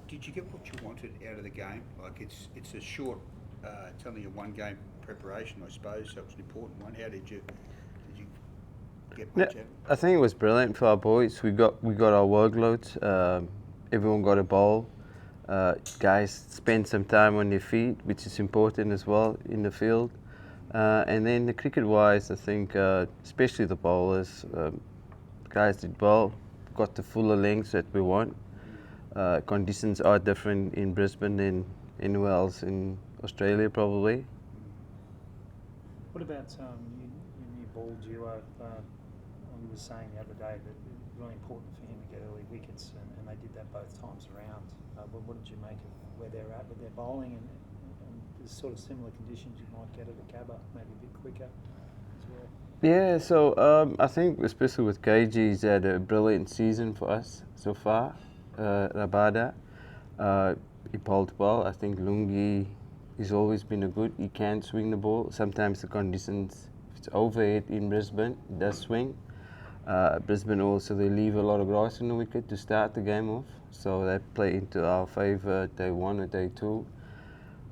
Did you get what you wanted out of the game? Like it's a short, it's only a one game preparation, I suppose. So it's an important one. How did you get Yeah, much out of it? I think it was brilliant for our boys. We got our workloads. Everyone got a ball. Guys spent some time on their feet, which is important as well in the field. And then the cricket-wise, I think, especially the bowlers, guys did well, got the fuller lengths that we want. Conditions are different in Brisbane than anywhere else in Australia, probably. What about your new ball duo? I was saying the other day that it was really important for him to get early wickets, and they did that both times around. What did you make of where they're at with their bowling, and there's sort of similar conditions you might get at the Gabba, maybe a bit quicker as well? Yeah, so I think especially with KG, he's had a brilliant season for us so far. Rabada, he bowled well. I think Lungi, he's always been a good. He can swing the ball. Sometimes the conditions, if it's overhead in Brisbane, it does swing. Brisbane also, they leave a lot of grass in the wicket to start the game off, so that play into our favour day one or day two.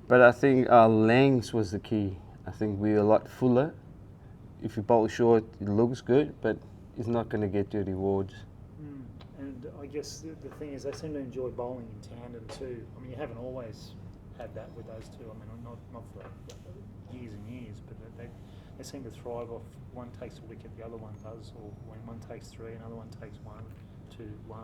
But I think our length was the key. I think we're a lot fuller. If you bowl short, it looks good, but it's not going to get you rewards. And I guess the thing is, they seem to enjoy bowling in tandem too. I mean, you haven't always had that with those two. I mean, not for years and years, but they seem to thrive off one takes a wicket, the other one does, or when one takes three, another one takes 1, 2, 1.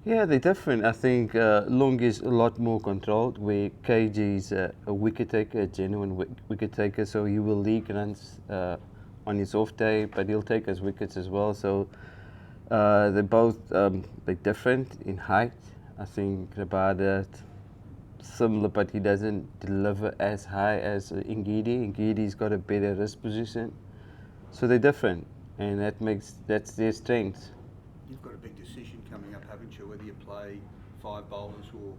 Yeah, they're different. I think Long is a lot more controlled, where KG is a wicket taker, a genuine wicket taker, so he will leak runs on his off day, but he'll take his wickets as well. So they're both they're different in height. I think Rabada similar, but he doesn't deliver as high as Ngidi. Ngidi's got a better wrist position, so they're different, and that's their strength. You've got a big decision coming up, haven't you? Whether you play 5 bowlers or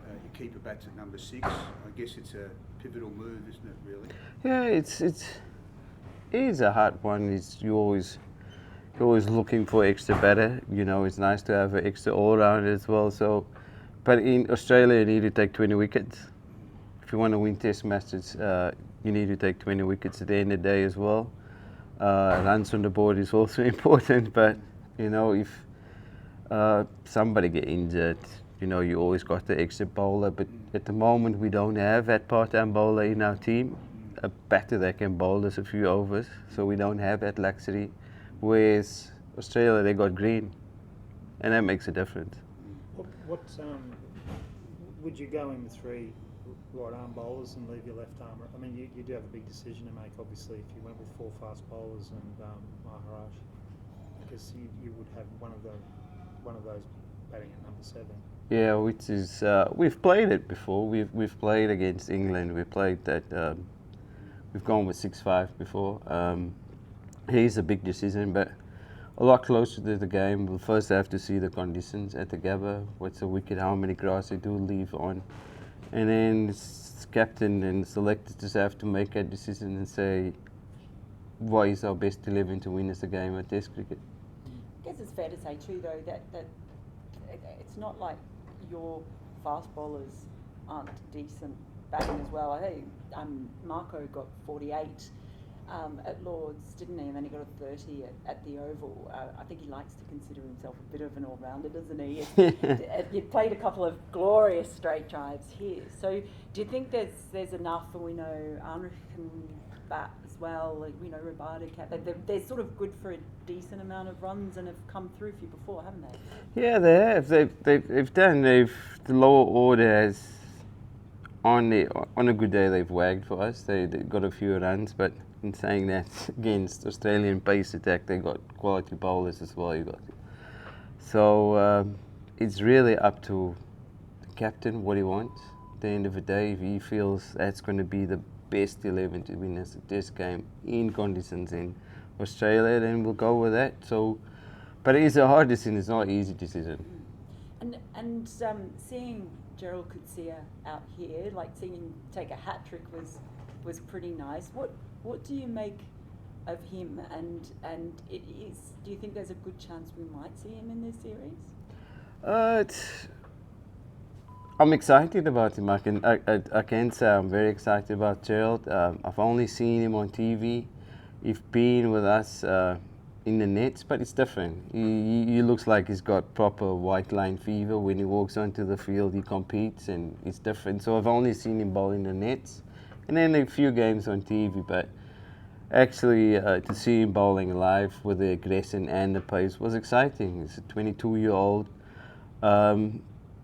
you keep your bats at number 6. I guess it's a pivotal move, isn't it? Really? Yeah, it is a hard one. You're always looking for extra batter. You know, it's nice to have an extra all-rounder as well. So, but in Australia, you need to take 20 wickets. If you want to win Test matches, you need to take 20 wickets at the end of the day as well. Runs on the board is also important, but you know, if somebody get injured, you know, you always got the extra bowler. But at the moment, we don't have that part-time bowler in our team. A batter that can bowl us a few overs, so we don't have that luxury. Whereas Australia, they got Green, and that makes a difference. What would you go in with 3 right-arm bowlers and leave your left arm? I mean, you do have a big decision to make, obviously, if you went with 4 fast bowlers and Maharaj, because you would have one of those batting at number 7. Yeah, which is we've played it before. We've played against England. We played that. We've gone with 6-5 before. It is a big decision, but a lot closer to the game. We'll first have to see the conditions at the Gabba. What's the wicket? How many grass they do leave on, and then captain and selectors just have to make a decision and say, what is our best 11 to win us the game at Test cricket? I guess it's fair to say too, though, that it's not like your fast bowlers aren't decent batting as well. I think Marco got 48 at Lords, didn't he? And then he got a 30 at the Oval. I think he likes to consider himself a bit of an all-rounder, doesn't he? You played a couple of glorious straight drives here. So do you think there's enough? And we know Arnrich can bat as well. Like, we know Rabada can. They're sort of good for a decent amount of runs and have come through for you before, haven't they? Yeah, they have. They've done. The lower order has on a good day they've wagged for us. They got a few runs, but in saying that, against Australian pace attack, they got quality bowlers as well. So it's really up to the captain what he wants. At the end of the day, if he feels that's going to be the best 11 to win us this game in conditions in Australia, then we'll go with that. So, but it is a hard decision. It's not an easy decision. And seeing Gerald Coetzee out here, like seeing him take a hat trick was pretty nice. What do you make of him? And do you think there's a good chance we might see him in this series? I'm excited about him. I can say I'm very excited about Gerald. I've only seen him on TV. He's been with us in the nets, but it's different. He looks like he's got proper white line fever. When he walks onto the field, he competes, and it's different. So I've only seen him bowl in the nets, and then a few games on TV. But actually, to see him bowling live with the aggression and the pace was exciting. He's a 22-year-old.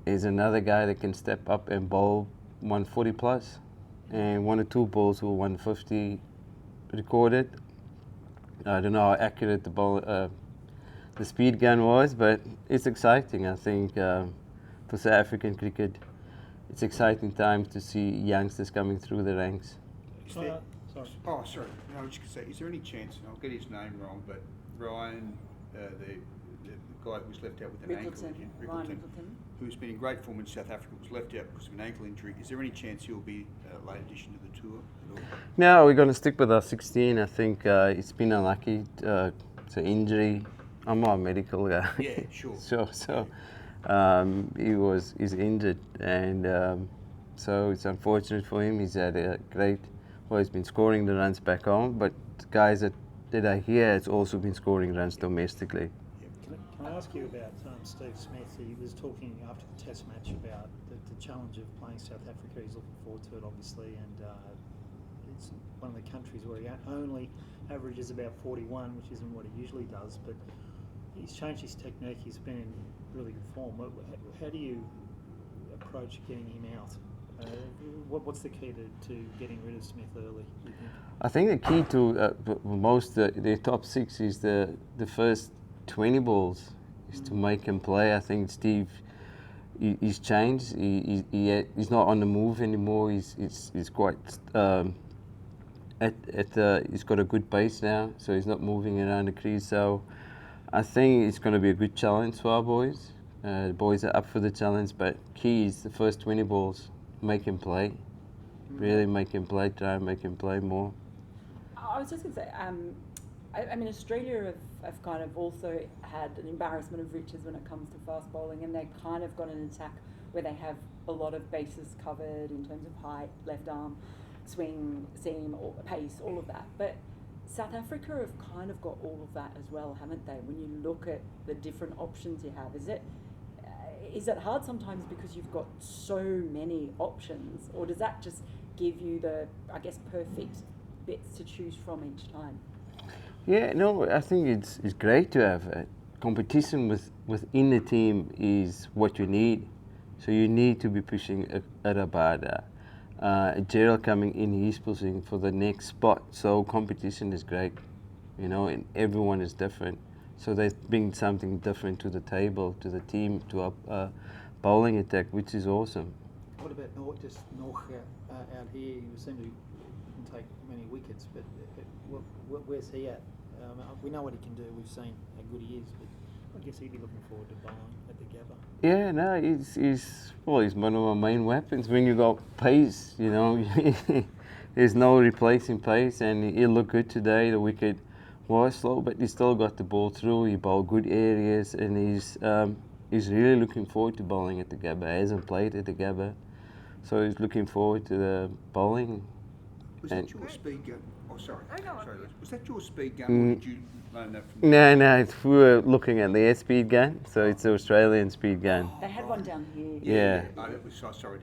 Is another guy that can step up and bowl 140 plus, and 1 or 2 balls were 150 recorded. I don't know how accurate the speed gun was, but it's exciting. I think for South African cricket, it's exciting times to see youngsters coming through the ranks. Is there, Sorry. oh, sorry. No, I was just going to say, is there any chance, and I'll get his name wrong, but Ryan, the guy who was left out with an ankle injury, Ryan Rickleton. who's been in great form in South Africa, was left out because of an ankle injury. Is there any chance he'll be a late addition to the tour at all? No, we're going to stick with our 16. I think it's been unlucky. It's an injury. I'm not a medical guy. Yeah, sure. So he's injured, and so it's unfortunate for him. He's had a great, well, he's been scoring the runs back home, but the guys that are here has also been scoring runs domestically. Can I ask you about Steve Smith? He was talking after the Test match about the challenge of playing South Africa. He's looking forward to it, obviously, and it's one of the countries where he only averages about 41, which isn't what he usually does, but he's changed his technique. He's been in really good form. How do you approach getting him out? What's the key to getting rid of Smith early, you think? I think the key to most the top 6 is the first 20 balls is to make him play. I think Steve, he's changed. He's not on the move anymore. He's quite he's got a good pace now, so he's not moving around the crease. So I think it's going to be a good challenge for our boys. The boys are up for the challenge, but key is the first 20 balls. Make him play. Really make him play. Try and make him play more. I was just going to say, I mean, Australia have kind of also had an embarrassment of riches when it comes to fast bowling, and they've kind of got an attack where they have a lot of bases covered in terms of height, left arm, swing, seam, or pace, all of that. But South Africa have kind of got all of that as well, haven't they? When you look at the different options you have, is it hard sometimes because you've got so many options, or does that just give you the, I guess, perfect bits to choose from each time? Yeah, no, I think it's great to have competition within the team is what you need. So you need to be pushing at Abada. Gerald coming in, he's pushing for the next spot. So competition is great, and everyone is different. So they bring something different to the table, to the team, to a bowling attack, which is awesome. What about North out here? You seem to take many wickets, but where's he at? We know what he can do. We've seen how good he is, but I guess he'd be looking forward to bowling at the Gabba. Yeah, no, he's one of our main weapons. When you got pace, there's no replacing pace, and he'll look good today. The wicket was slow, but he still got the ball through. He bowled good areas, and he's really looking forward to bowling at the Gabba. He hasn't played at the Gabba, so he's looking forward to the bowling. Was that your speed gun? Oh, sorry. Was that your speed gun, or did you learn that from? No, we were looking at their speed gun, so it's the Australian speed gun. They had one down here. Yeah. Sorry.